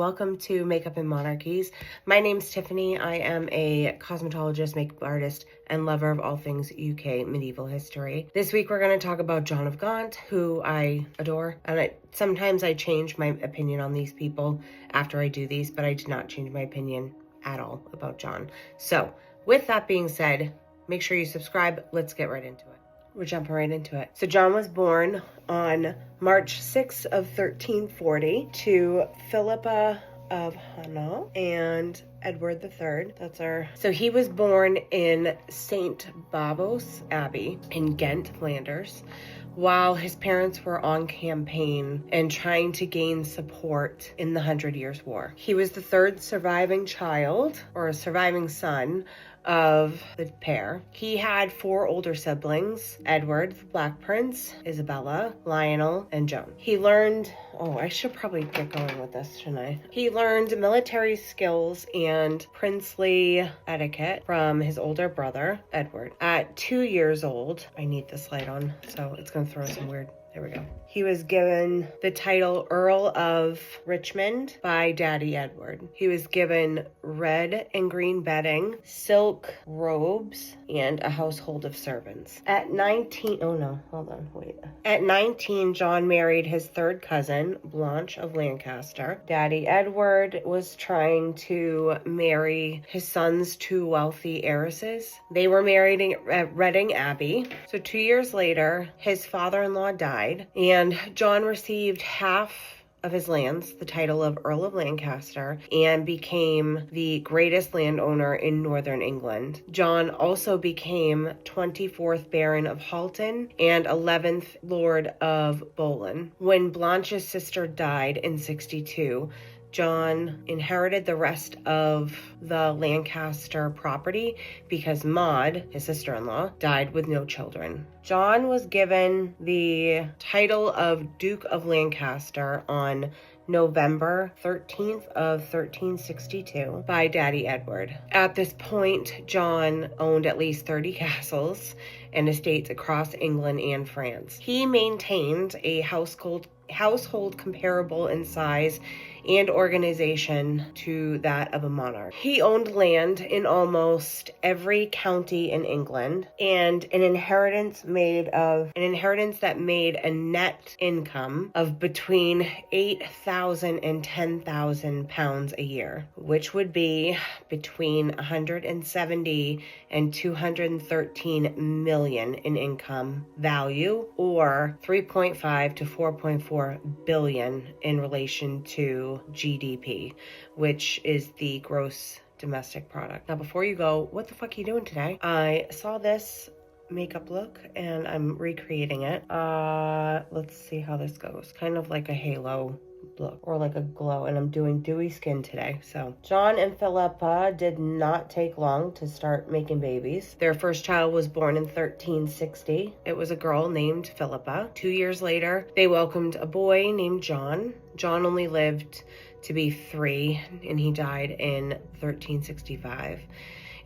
welcome to Makeup and Monarchies. My name's Tiffany. I am a cosmetologist, makeup artist, and lover of all things UK medieval history. This week we're going to talk about John of Gaunt, who I adore, and sometimes I change my opinion on these people after I do these, but I did not change my opinion at all about John. So with that being said, make sure you subscribe. Let's get right into it. We're jumping right into it. So John was born on March 6th of 1340 to Philippa of Hainaut and Edward III. So he was born in St. Bavos Abbey in Ghent, Flanders, while his parents were on campaign and trying to gain support in the 100 Years' War. He was the third surviving child, or a surviving son, of the pair. He had four older siblings: Edward, the Black Prince, Isabella, Lionel, and Joan. He learned, I should probably get going with this, shouldn't I? He learned military skills and princely etiquette from his older brother, Edward. At 2 years old, I need this light on, so it's gonna throw some weird. There we go. He was given the title Earl of Richmond by Daddy Edward. He was given red and green bedding, silk robes, and a household of servants. At 19, At 19, John married his third cousin, Blanche of Lancaster. Daddy Edward was trying to marry his son's two wealthy heiresses. They were married at Reading Abbey. So 2 years later, his father-in-law died, and John received half of his lands, the title of Earl of Lancaster, and became the greatest landowner in northern England. John also became 24th Baron of Halton and 11th Lord of Bolin. When Blanche's sister died in 62, John inherited the rest of the Lancaster property because Maud, his sister-in-law, died with no children. John was given the title of Duke of Lancaster on November 13th of 1362 by Daddy Edward. At this point, John owned at least 30 castles and estates across England and France. He maintained a household comparable in size and organization to that of a monarch. He owned land in almost every county in England, and an inheritance that made a net income of between 8,000 and 10,000 pounds a year, which would be between 170 and 213 million in income value, or 3.5 to 4.4 billion in relation to GDP, which is the gross domestic product. Now, before you go, what the fuck are you doing today? I saw this makeup look and I'm recreating it. Let's see how this goes. Kind of like a halo look, or like a glow, and I'm doing dewy skin today. So John and Philippa did not take long to start making babies. Their first child was born in 1360. It was a girl named Philippa. 2 years later, they welcomed a boy named John. John only lived to be 3, and he died in 1365.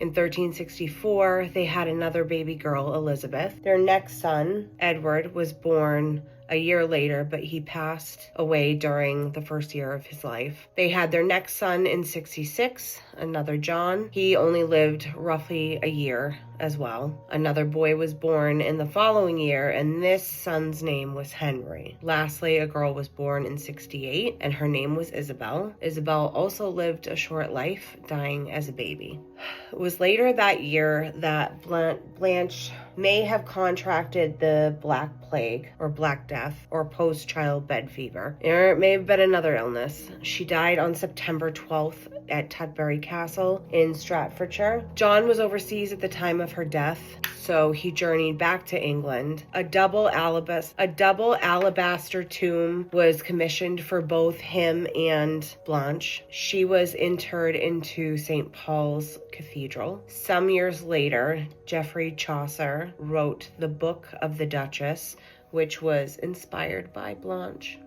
In 1364, they had another baby girl, Elizabeth. Their next son, Edward, was born a year later, but he passed away during the first year of his life. They had their next son in 66, another John. He only lived roughly a year as well. Another boy was born in the following year, and this son's name was Henry. Lastly, a girl was born in 68, and her name was Isabel. Isabel also lived a short life, dying as a baby. It was later that year that Blanche may have contracted the Black Plague, or Black Death, or post-child bed fever. Or it may have been another illness. She died on September 12th at Tutbury Castle in Staffordshire. John was overseas at the time of her death, so he journeyed back to England. A double alabaster tomb was commissioned for both him and Blanche. She was interred into St. Paul's Cathedral. Some years later, Geoffrey Chaucer wrote the Book of the Duchess, which was inspired by Blanche.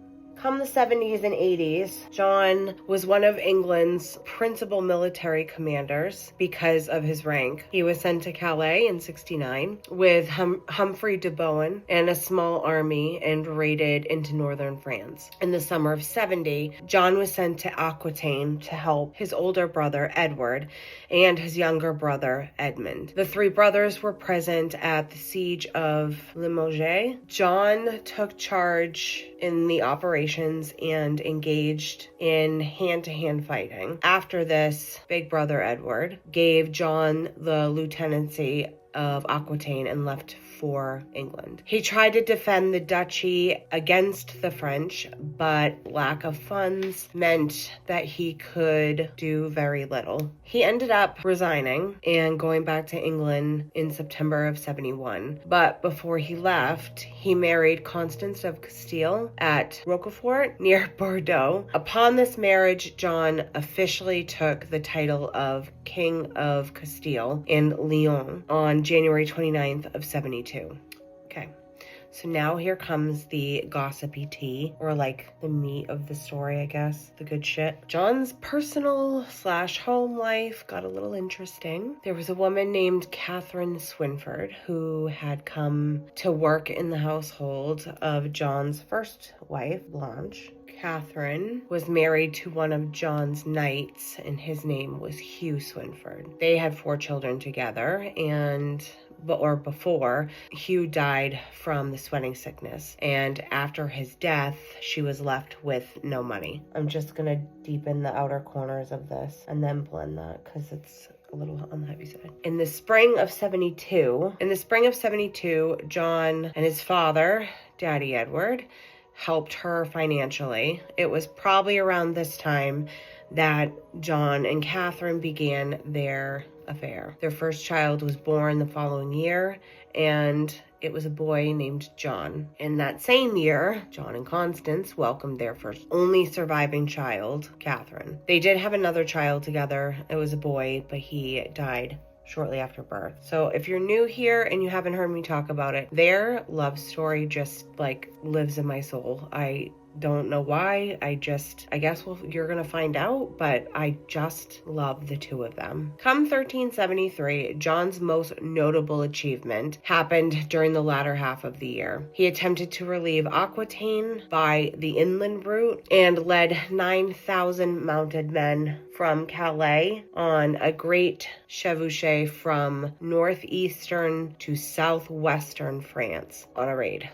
Come the 70s and 80s, John was one of England's principal military commanders because of his rank. He was sent to Calais in 69 with Humphrey de Bohun and a small army and raided into northern France. In the summer of 70, John was sent to Aquitaine to help his older brother Edward and his younger brother Edmund. The three brothers were present at the siege of Limoges. John took charge in the operations and engaged in hand-to-hand fighting. After this, big brother Edward gave John the lieutenancy of Aquitaine and left for England. He tried to defend the duchy against the French, but lack of funds meant that he could do very little. He ended up resigning and going back to England in September of 71. But before he left, he married Constance of Castile at Roquefort near Bordeaux. Upon this marriage, John officially took the title of King of Castile and Leon on January 29th of 72. Okay, so now here comes the gossipy tea, or like the meat of the story, I guess, the good shit. John's personal / home life got a little interesting. There was a woman named Catherine Swinford who had come to work in the household of John's first wife, Blanche. Catherine was married to one of John's knights, and his name was Hugh Swinford. They had 4 children together, before Hugh died from the sweating sickness, and after his death she was left with no money. I'm just gonna deepen the outer corners of this and then blend that because it's a little on the heavy side. In the spring of 72, John and his father, Daddy Edward, helped her financially. It was probably around this time that John and Catherine began their affair. Their first child was born the following year, and it was a boy named John. In that same year, John and Constance welcomed their first only surviving child, Catherine. They did have another child together. It was a boy, but he died shortly after birth. So if you're new here and you haven't heard me talk about it, their love story just like lives in my soul. I don't know why. I guess you're gonna find out, but I just love the two of them. Come 1373, John's most notable achievement happened during the latter half of the year. He attempted to relieve Aquitaine by the inland route and led 9,000 mounted men from Calais on a great chevauchée from northeastern to southwestern France on a raid.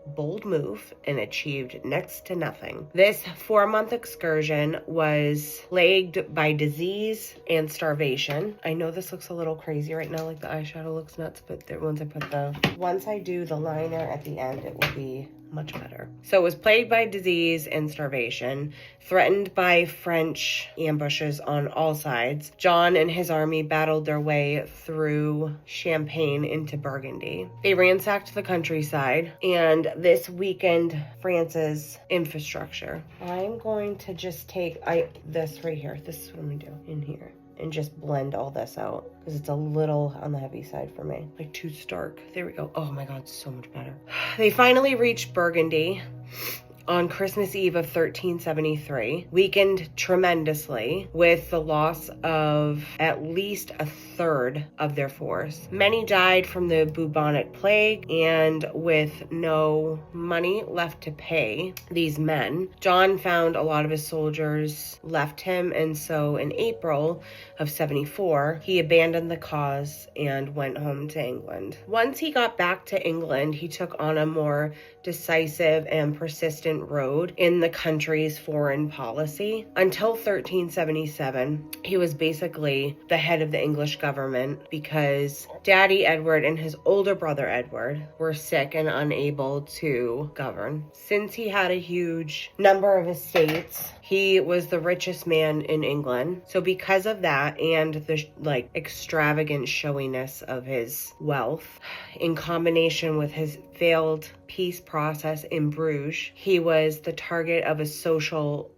Bold move and achieved next to nothing. This 4-month excursion was plagued by disease and starvation. I know this looks a little crazy right now, like the eyeshadow looks nuts, but once I do the liner at the end, it will be much better. So it was plagued by disease and starvation, threatened by French ambushes on all sides. John and his army battled their way through Champagne into Burgundy. They ransacked the countryside, and this weakened France's infrastructure. I'm going to just take this right here. This is what I'm gonna do in here, and just blend all this out because it's a little on the heavy side for me, like too stark. There we go. Oh my God, so much better. They finally reached Burgundy on Christmas Eve of 1373, weakened tremendously with the loss of at least a third of their force. Many died from the bubonic plague, and with no money left to pay these men, John found a lot of his soldiers left him, and so in April of 74, he abandoned the cause and went home to England. Once he got back to England, he took on a more decisive and persistent road in the country's foreign policy. Until 1377, he was basically the head of the English government because Daddy Edward and his older brother Edward were sick and unable to govern. Since he had a huge number of estates, he was the richest man in England. So because of that and the extravagant showiness of his wealth, in combination with his failed peace process in Bruges, he was the target of social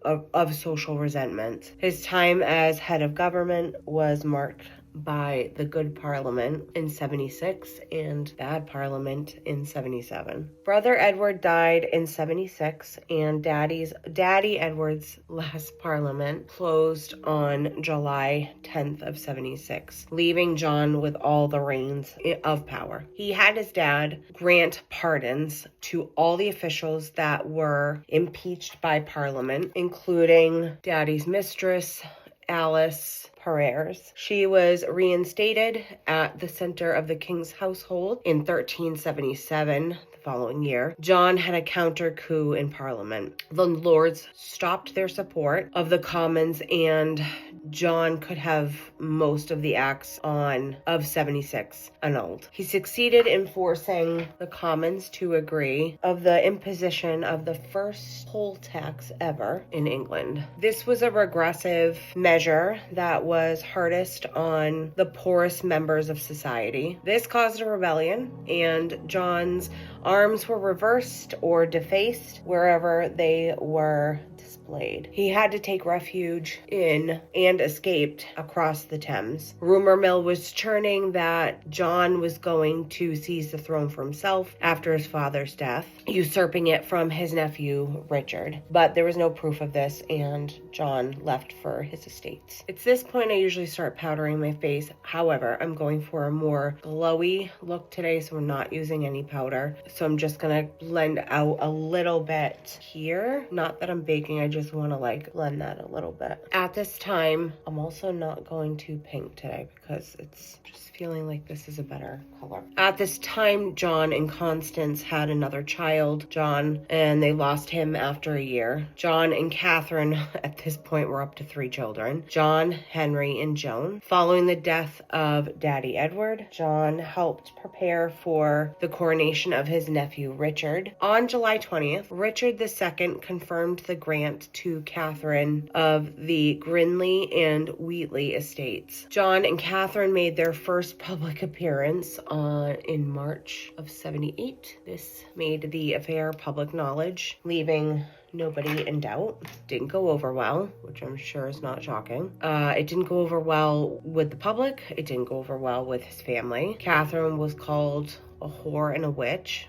resentment. His time as head of government was marked by the Good Parliament in 76 and Bad Parliament in 77. Brother Edward died in 76, and Daddy Edward's last parliament closed on July 10th of 76, leaving John with all the reins of power. He had his dad grant pardons to all the officials that were impeached by Parliament, including Daddy's mistress, Alice Perers. She was reinstated at the center of the king's household in 1377. The following year, John had a counter coup in Parliament. The Lords stopped their support of the Commons, and John could have most of the acts of 76 annulled. He succeeded in forcing the Commons to agree of the imposition of the first poll tax ever in England. This was a regressive measure that was hardest on the poorest members of society. This caused a rebellion, and John's arms were reversed or defaced wherever they were displayed. He had to take refuge in and escaped across the Thames. Rumor mill was churning that John was going to seize the throne for himself after his father's death, usurping it from his nephew Richard. But there was no proof of this, and John left for his estates. It's this point I usually start powdering my face. However, I'm going for a more glowy look today, so we're not using any powder. So I'm just gonna blend out a little bit here. Not that I'm baking, I just want to blend that a little bit. At this time, I'm also not going to pink today because it's just feeling like this is a better color. At this time, John and Constance had another child, John, and they lost him after a year. John and Catherine, at this point, were up to 3 children, John, Henry, and Joan. Following the death of Daddy Edward, John helped prepare for the coronation of his nephew, Richard. On July 20th, Richard II confirmed the grant to Catherine of the Grinley and Wheatley estates. John and Catherine made their first public appearance in March of 78. This made the affair public knowledge, leaving nobody in doubt. Didn't go over well, which I'm sure is not shocking. It didn't go over well with the public. It didn't go over well with his family. Catherine was called a whore and a witch.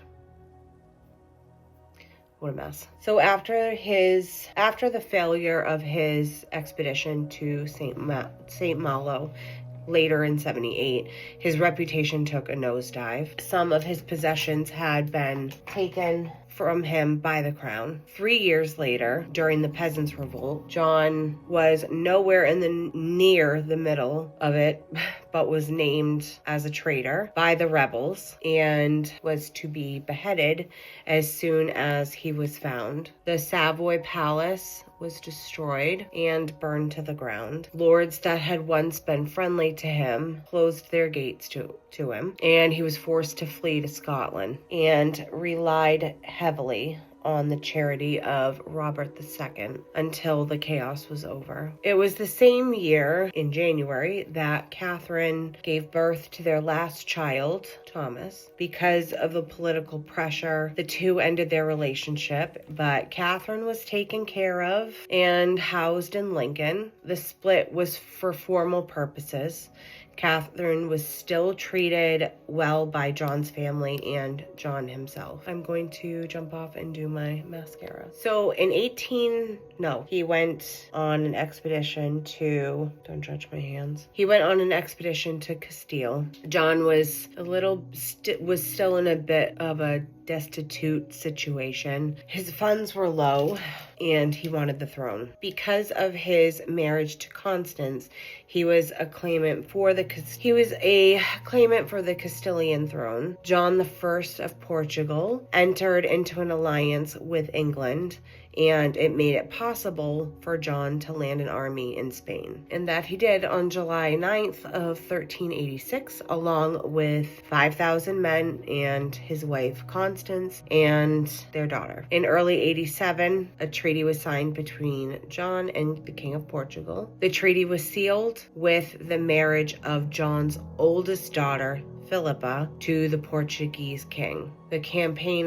What a mess. So after the failure of his expedition to St. Malo, later in 78, his reputation took a nosedive. Some of his possessions had been taken from him by the crown. 3 years later, during the Peasants' Revolt, John was nowhere near the middle of it, but was named as a traitor by the rebels and was to be beheaded as soon as he was found. The Savoy Palace was destroyed and burned to the ground. Lords that had once been friendly to him closed their gates to him, and he was forced to flee to Scotland and relied heavily on the charity of Robert II until the chaos was over. It was the same year, in January, that Catherine gave birth to their last child, Thomas. Because of the political pressure, the two ended their relationship, but Catherine was taken care of and housed in Lincoln. The split was for formal purposes. Catherine was still treated well by John's family and John himself. I'm going to jump off and do my mascara. So he went on an expedition to, don't judge my hands. He went on an expedition to Castile. John was still in a bit of a destitute situation. His funds were low and he wanted the throne. Because of his marriage to Constance, he was a claimant for the Castilian throne. John I of Portugal entered into an alliance with England, and it made it possible for John to land an army in Spain. And that he did on July 9th of 1386, along with 5,000 men and his wife Constance and their daughter. In early 87, a treaty was signed between John and the King of Portugal. The treaty was sealed with the marriage of John's oldest daughter, Philippa, to the Portuguese king. The campaign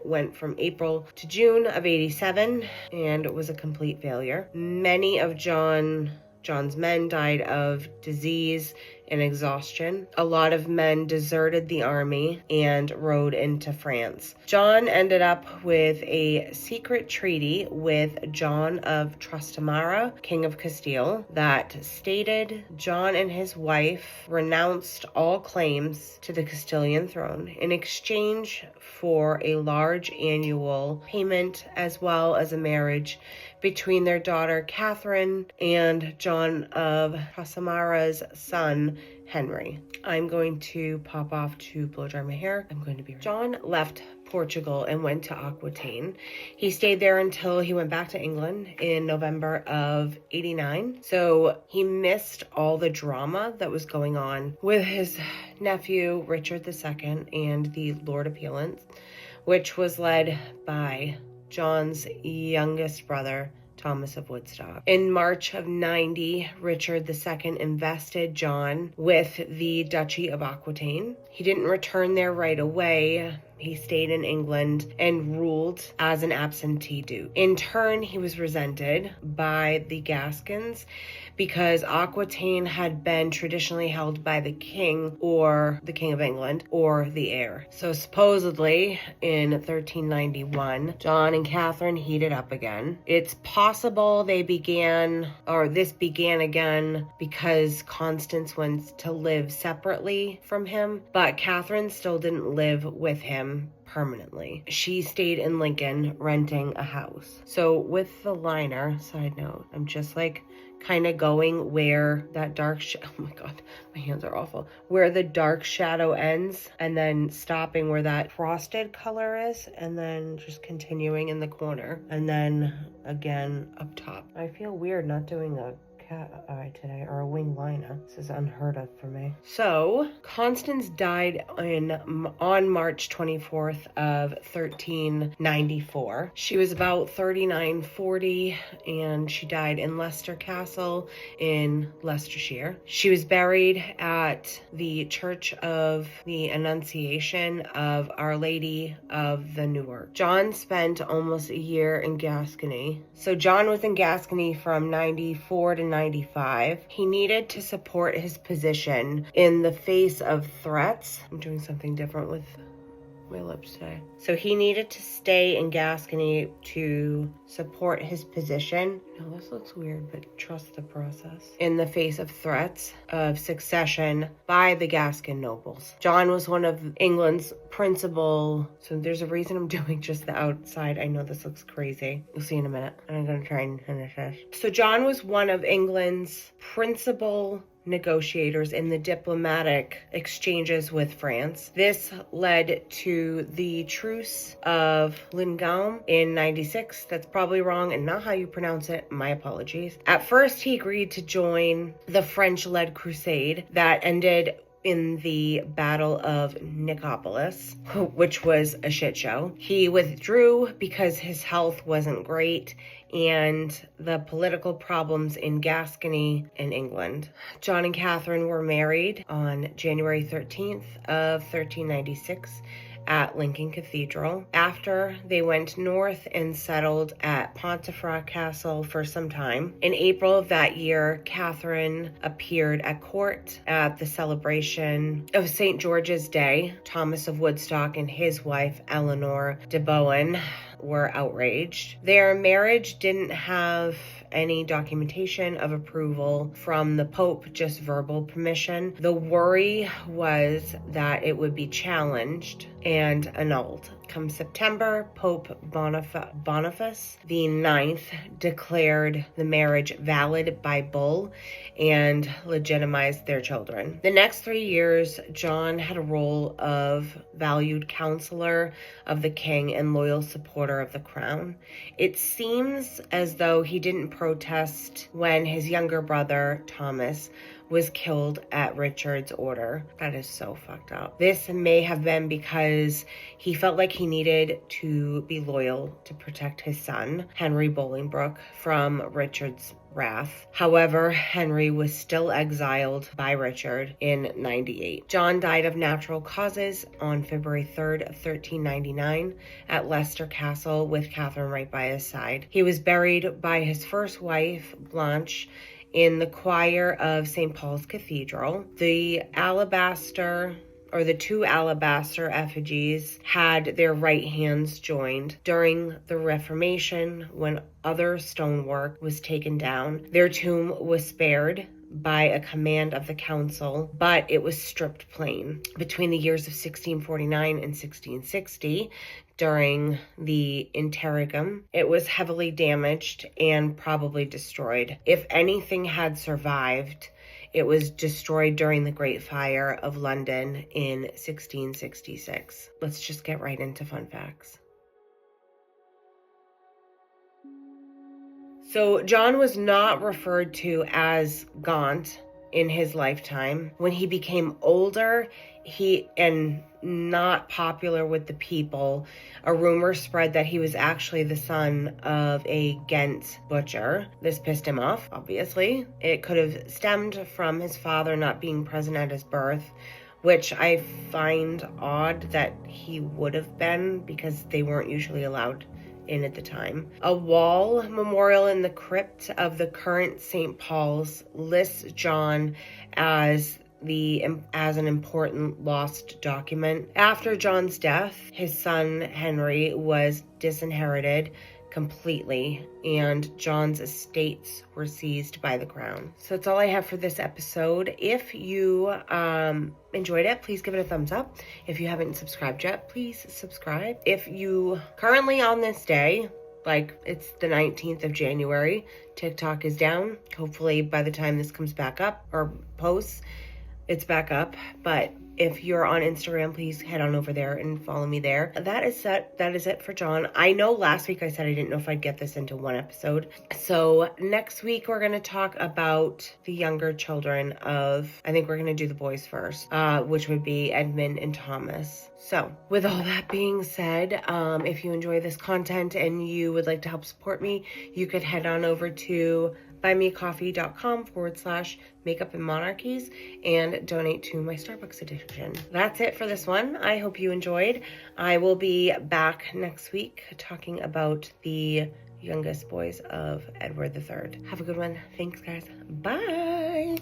went from April to June of 87, and it was a complete failure. Many of John John's men died of disease and exhaustion. A lot of men deserted the army and rode into France. John ended up with a secret treaty with John of Trastamara, King of Castile, that stated John and his wife renounced all claims to the Castilian throne in exchange for a large annual payment as well as a marriage between their daughter Catherine and John of Trastamara's son Henry. I'm going to pop off to blow dry my hair. I'm going to be right. John left Portugal and went to Aquitaine. He stayed there until he went back to England in November of 89. So he missed all the drama that was going on with his nephew Richard II and the Lord Appellants, which was led by John's youngest brother, Thomas of Woodstock. In March of 90, Richard II invested John with the Duchy of Aquitaine. He didn't return there right away. He stayed in England and ruled as an absentee duke. In turn, he was resented by the Gascons because Aquitaine had been traditionally held by the king or the King of England or the heir. So supposedly in 1391, John and Catherine heated up again. It's possible this began again because Constance went to live separately from him, but Catherine still didn't live with him permanently. She stayed in Lincoln renting a house. So with the liner, side note, I'm just like kind of going where that oh my god, my hands are awful, where the dark shadow ends and then stopping where that frosted color is and then just continuing in the corner and then again up top. I feel weird not doing a cat eye today or a wing liner. This is unheard of for me. So Constance died on March 24th of 1394. She was about 39-40 and she died in Leicester Castle in Leicestershire. She was buried at the Church of the Annunciation of Our Lady of the Newark. John spent almost a year in Gascony. So John was in Gascony from 94 to 95. He needed to support his position in the face of threats. I'm doing something different with my lips today. So he needed to stay in Gascony to support his position. No, this looks weird, but trust the process. In the face of threats of succession by the Gascon nobles. John was one of England's principal, so there's a reason I'm doing just the outside. I know this looks crazy. You'll see in a minute. And I'm gonna try and finish this. So John was one of England's principal negotiators in the diplomatic exchanges with France. This led to the Truce of Lingam in 96. That's probably wrong and not how you pronounce it. My apologies. At first, he agreed to join the French-led crusade that ended in the Battle of Nicopolis, which was a shit show. He withdrew because his health wasn't great and the political problems in Gascony and England. John and Catherine were married on January 13th of 1396 at Lincoln Cathedral. After, they went north and settled at Pontefract Castle for some time. In April of that year, Catherine appeared at court at the celebration of St. George's Day. Thomas of Woodstock and his wife, Eleanor de Bohun, were outraged. Their marriage didn't have any documentation of approval from the Pope, just verbal permission. The worry was that it would be challenged and annulled. Come September, Pope Boniface the Ninth declared the marriage valid by bull and legitimized their children. The next 3 years, John had a role of valued counselor of the king and loyal supporter of the crown. It seems as though he didn't protest when his younger brother, Thomas, was killed at Richard's order. That is so fucked up. This may have been because he felt like he needed to be loyal to protect his son, Henry Bolingbroke, from Richard's wrath. However, Henry was still exiled by Richard in 98. John died of natural causes on February 3rd of 1399 at Leicester Castle with Catherine right by his side. He was buried by his first wife, Blanche, in the choir of St. Paul's Cathedral. The two alabaster effigies had their right hands joined. During the Reformation, when other stonework was taken down, their tomb was spared by a command of the council, but it was stripped plain. Between the years of 1649 and 1660, during the interregnum, it was heavily damaged and probably destroyed. If anything had survived, it was destroyed during the Great Fire of London in 1666. Let's just get right into fun facts. So John was not referred to as Gaunt in his lifetime. When he became older, and not popular with the people, a rumor spread that he was actually the son of a Ghent butcher. This pissed him off, obviously. It could have stemmed from his father not being present at his birth, which I find odd that he would have been, because they weren't usually allowed in at the time. A wall memorial in the crypt of the current St. Paul's lists John as an important lost document. After John's death, his son Henry was disinherited completely, and John's estates were seized by the crown. So that's all I have for this episode. If you enjoyed it, please give it a thumbs up. If you haven't subscribed yet, please subscribe. If you currently on this day, like it's the 19th of January, TikTok is down. Hopefully by the time this comes back up or posts, it's back up. But if you're on Instagram, please head on over there and follow me there. That is it for John. I know last week I said I didn't know if I'd get this into one episode. So next week we're going to talk about the younger children of, I think we're going to do the boys first, which would be Edmund and Thomas. So with all that being said, if you enjoy this content and you would like to help support me, you could head on over to buymeacoffee.com/makeup and monarchies and donate to my Starbucks edition. That's it for this one. I hope you enjoyed. I will be back next week talking about the youngest boys of Edward III. Have a good one. Thanks, guys. Bye.